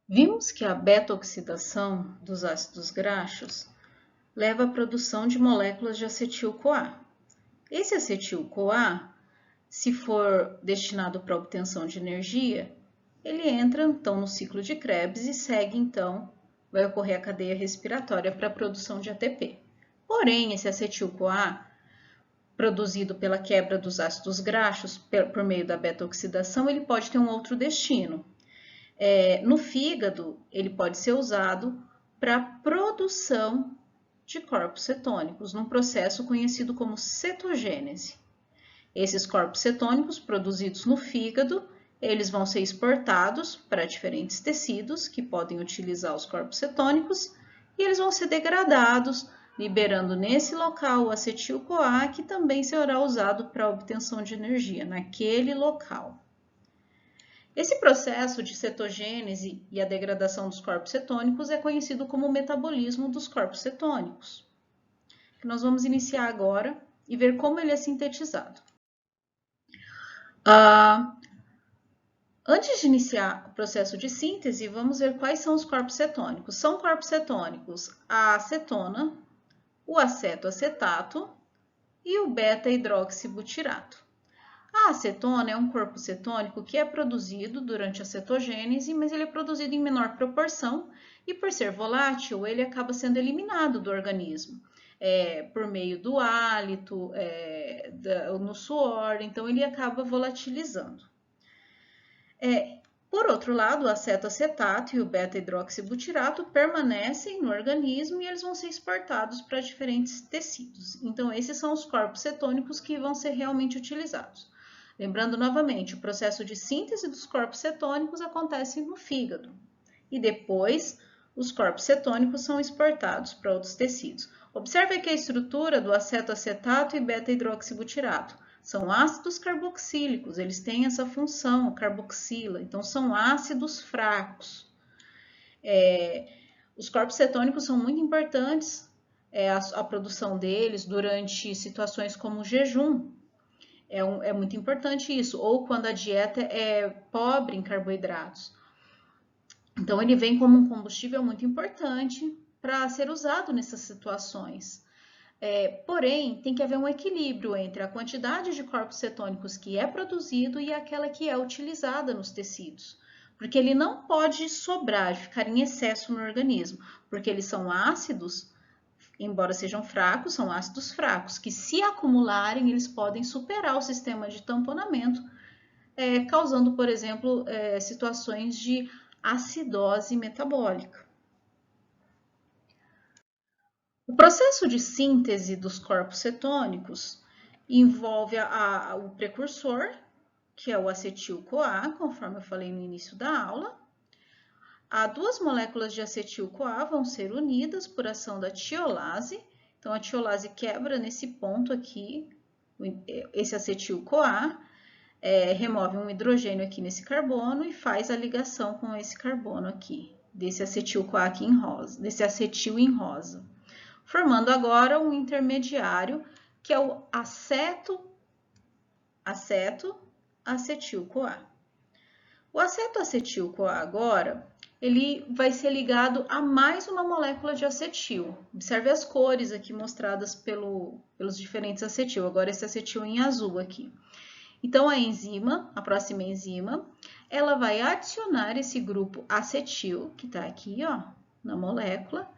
Vimos que a beta-oxidação dos ácidos graxos leva à produção de moléculas de acetil-CoA. Esse acetil-CoA, se for destinado para a obtenção de energia, ele entra então no ciclo de Krebs e segue então, vai ocorrer a cadeia respiratória para a produção de ATP. Porém, esse acetil-CoA, produzido pela quebra dos ácidos graxos por meio da beta-oxidação, ele pode ter um outro destino. No fígado, ele pode ser usado para produção de corpos cetônicos, num processo conhecido como cetogênese. Esses corpos cetônicos produzidos no fígado, eles vão ser exportados para diferentes tecidos que podem utilizar os corpos cetônicos e eles vão ser degradados, liberando nesse local o acetil-CoA, que também será usado para a obtenção de energia naquele local. Esse processo de cetogênese e a degradação dos corpos cetônicos é conhecido como metabolismo dos corpos cetônicos, que nós vamos iniciar agora e ver como ele é sintetizado. Antes de iniciar o processo de síntese, vamos ver quais são os corpos cetônicos. São corpos cetônicos a acetona, o acetoacetato e o beta-hidroxibutirato. A acetona é um corpo cetônico que é produzido durante a cetogênese, mas ele é produzido em menor proporção e, por ser volátil, ele acaba sendo eliminado do organismo por meio do hálito, no suor, então ele acaba volatilizando. Por outro lado, o acetoacetato e o beta-hidroxibutirato permanecem no organismo e eles vão ser exportados para diferentes tecidos. Então, esses são os corpos cetônicos que vão ser realmente utilizados. Lembrando novamente, o processo de síntese dos corpos cetônicos acontece no fígado. E depois, os corpos cetônicos são exportados para outros tecidos. Observe aqui a estrutura do acetoacetato e beta-hidroxibutirato. São ácidos carboxílicos, eles têm essa função, carboxila, então são ácidos fracos. Os corpos cetônicos são muito importantes, a produção deles durante situações como o jejum. É muito importante isso, ou quando a dieta é pobre em carboidratos. Então, ele vem como um combustível muito importante para ser usado nessas situações. Porém, tem que haver um equilíbrio entre a quantidade de corpos cetônicos que é produzido e aquela que é utilizada nos tecidos. Porque ele não pode sobrar, ficar em excesso no organismo, porque eles são ácidos, embora sejam fracos, são ácidos fracos, que se acumularem, eles podem superar o sistema de tamponamento, causando, por exemplo, situações de acidose metabólica. O processo de síntese dos corpos cetônicos envolve o precursor, que é o acetil-CoA, conforme eu falei no início da aula. Duas moléculas de acetil-CoA vão ser unidas por ação da tiolase. Então, a tiolase quebra nesse ponto aqui, esse acetil-CoA, remove um hidrogênio aqui nesse carbono e faz a ligação com esse carbono aqui, desse acetil-CoA aqui em rosa, desse acetil em rosa, formando agora um intermediário, que é o aceto-acetil-CoA. O acetoacetil-CoA agora, ele vai ser ligado a mais uma molécula de acetil. Observe as cores aqui mostradas pelos diferentes acetil. Agora esse acetil em azul aqui. Então, a próxima enzima, ela vai adicionar esse grupo acetil, que está aqui, ó, na molécula,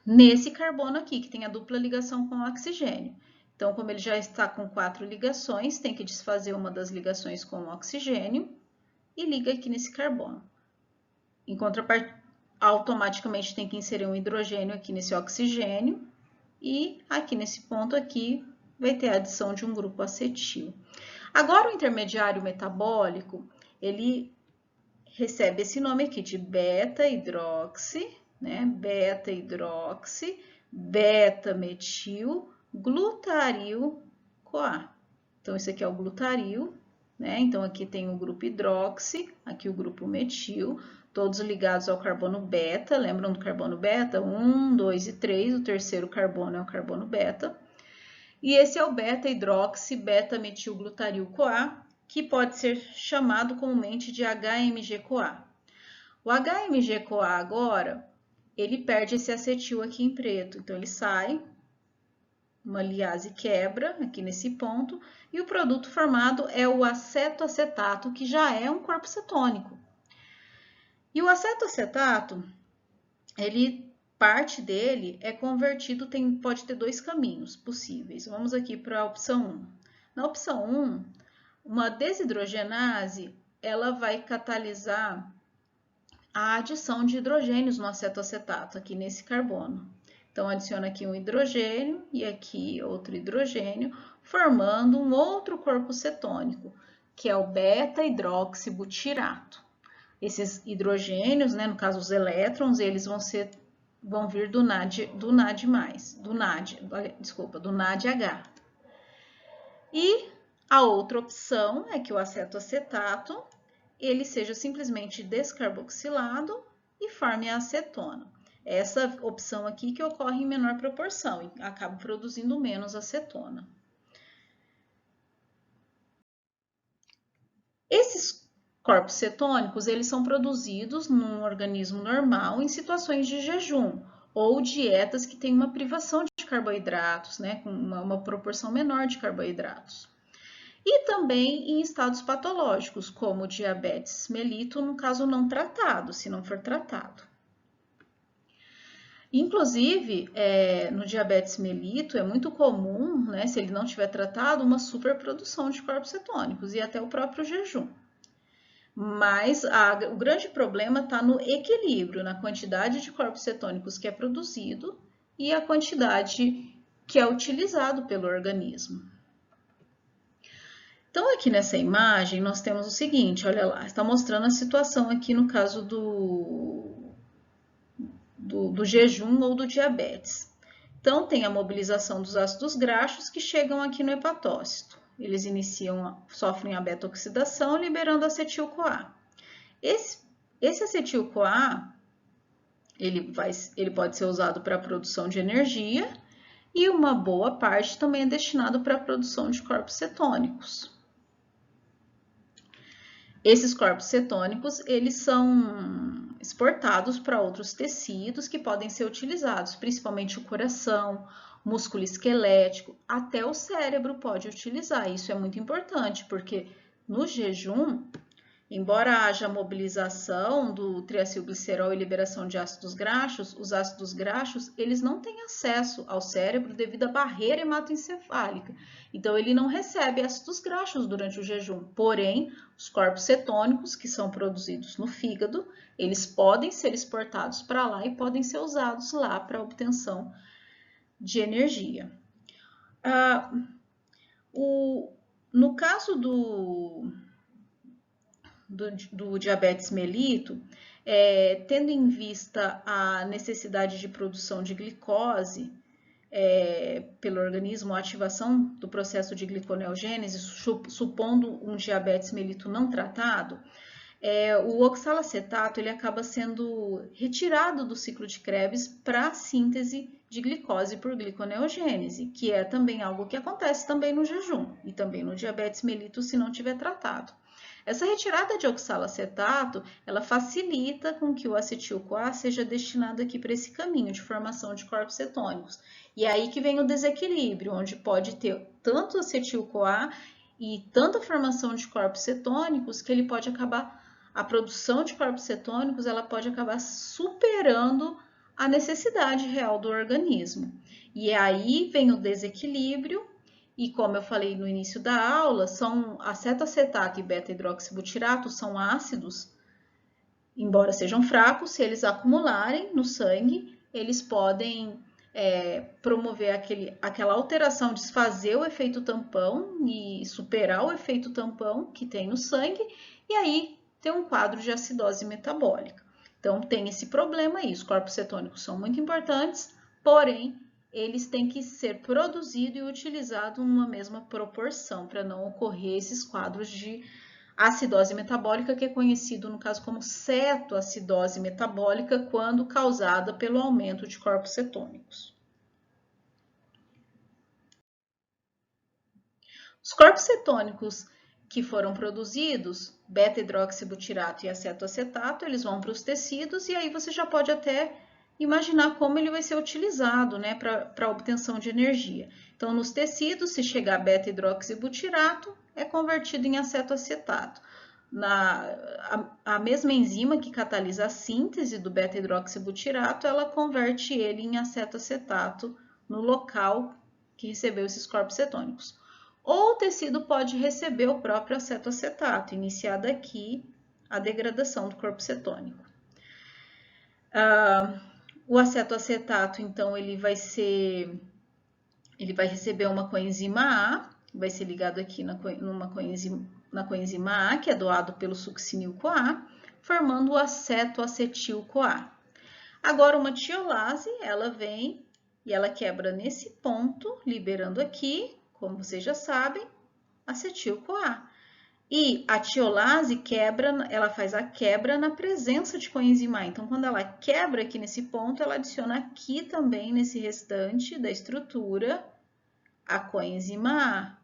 nesse carbono aqui, que tem a dupla ligação com o oxigênio. Então, como ele já está com 4 ligações, tem que desfazer uma das ligações com o oxigênio e liga aqui nesse carbono. Em contrapartida, automaticamente tem que inserir um hidrogênio aqui nesse oxigênio e aqui nesse ponto aqui vai ter a adição de um grupo acetil. Agora, o intermediário metabólico, ele recebe esse nome aqui de beta-hidroxi, né? Beta-hidroxi, beta-metil, glutaril-CoA. Então, esse aqui é o glutaril, né? Então, aqui tem o grupo hidroxi, aqui o grupo metil, todos ligados ao carbono beta. Lembram do carbono beta? 1, 2 e 3, o terceiro carbono é o carbono beta. E esse é o beta-hidroxi, beta-metil-glutaril-CoA, que pode ser chamado comumente de HMG-CoA. O HMG-CoA agora, ele perde esse acetil aqui em preto, então ele sai, uma liase quebra aqui nesse ponto, e o produto formado é o acetoacetato, que já é um corpo cetônico. E o acetoacetato, parte dele é convertido, pode ter dois caminhos possíveis. Vamos aqui para a opção 1. Na opção 1, uma desidrogenase, ela vai catalisar a adição de hidrogênios no acetoacetato, aqui nesse carbono. Então, adiciona aqui um hidrogênio e aqui outro hidrogênio, formando um outro corpo cetônico, que é o beta-hidroxibutirato. Esses hidrogênios, né, no caso os elétrons, eles vão vir do NAD, do NADH. E a outra opção é que o acetoacetato ele seja simplesmente descarboxilado e forme a acetona. Essa opção aqui que ocorre em menor proporção e acaba produzindo menos acetona. Esses corpos cetônicos, eles são produzidos num organismo normal em situações de jejum ou dietas que têm uma privação de carboidratos, né, com uma proporção menor de carboidratos. E também em estados patológicos, como diabetes mellitus, no caso não tratado, se não for tratado. Inclusive, no diabetes mellitus é muito comum, né, se ele não tiver tratado, uma superprodução de corpos cetônicos e até o próprio jejum. Mas o grande problema está no equilíbrio, na quantidade de corpos cetônicos que é produzido e a quantidade que é utilizado pelo organismo. Então, aqui nessa imagem, nós temos o seguinte, olha lá, está mostrando a situação aqui no caso do jejum ou do diabetes. Então, tem a mobilização dos ácidos graxos que chegam aqui no hepatócito. Eles sofrem a beta-oxidação, liberando acetil-CoA. Esse acetil-CoA, ele pode ser usado para a produção de energia e uma boa parte também é destinado para a produção de corpos cetônicos. Esses corpos cetônicos, eles são exportados para outros tecidos que podem ser utilizados, principalmente o coração, músculo esquelético, até o cérebro pode utilizar. Isso é muito importante, porque no jejum, embora haja mobilização do triacilglicerol e liberação de ácidos graxos, os ácidos graxos, eles não têm acesso ao cérebro devido à barreira hematoencefálica. Então, ele não recebe ácidos graxos durante o jejum. Porém, os corpos cetônicos, que são produzidos no fígado, eles podem ser exportados para lá e podem ser usados lá para obtenção de energia. No caso do diabetes mellitus, tendo em vista a necessidade de produção de glicose pelo organismo, a ativação do processo de gliconeogênese, supondo um diabetes mellitus não tratado, o oxalacetato ele acaba sendo retirado do ciclo de Krebs para a síntese de glicose por gliconeogênese, que é também algo que acontece também no jejum e também no diabetes mellitus se não tiver tratado. Essa retirada de oxalacetato, ela facilita com que o acetil-CoA seja destinado aqui para esse caminho de formação de corpos cetônicos. E é aí que vem o desequilíbrio, onde pode ter tanto acetil-CoA e tanta formação de corpos cetônicos que ele pode acabar, a produção de corpos cetônicos, ela pode acabar superando a necessidade real do organismo. E aí vem o desequilíbrio. E como eu falei no início da aula, acetoacetato e beta-hidroxibutirato são ácidos, embora sejam fracos, se eles acumularem no sangue, eles podem promover aquela alteração, desfazer o efeito tampão e superar o efeito tampão que tem no sangue, e aí tem um quadro de acidose metabólica. Então, tem esse problema aí, os corpos cetônicos são muito importantes, porém, eles têm que ser produzidos e utilizados numa mesma proporção, para não ocorrer esses quadros de acidose metabólica, que é conhecido no caso como cetoacidose metabólica, quando causada pelo aumento de corpos cetônicos. Os corpos cetônicos que foram produzidos, beta-hidroxibutirato e acetoacetato, eles vão para os tecidos e aí você já pode até imaginar como ele vai ser utilizado, né, para obtenção de energia. Então, nos tecidos, se chegar beta-hidroxibutirato, é convertido em acetoacetato. A mesma enzima que catalisa a síntese do beta-hidroxibutirato, ela converte ele em acetoacetato no local que recebeu esses corpos cetônicos. Ou o tecido pode receber o próprio acetoacetato, iniciada aqui a degradação do corpo cetônico. O acetoacetato, então, ele vai receber uma coenzima A, vai ser ligado aqui na coenzima A, que é doado pelo succinil-CoA, formando o acetoacetil-CoA. Agora, uma tiolase, ela vem e ela quebra nesse ponto, liberando aqui, como vocês já sabem, acetil-CoA. E a tiolase ela faz a quebra na presença de coenzima A. Então, quando ela quebra aqui nesse ponto, ela adiciona aqui também, nesse restante da estrutura, a coenzima A.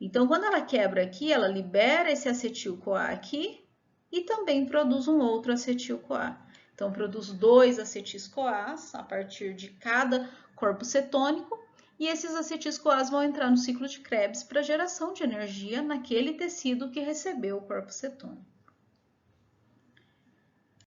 Então, quando ela quebra aqui, ela libera esse acetil-CoA aqui e também produz um outro acetil-CoA. Então, produz 2 acetis-CoAs a partir de cada corpo cetônico. E esses acetis-CoAs vão entrar no ciclo de Krebs para geração de energia naquele tecido que recebeu o corpo cetônico.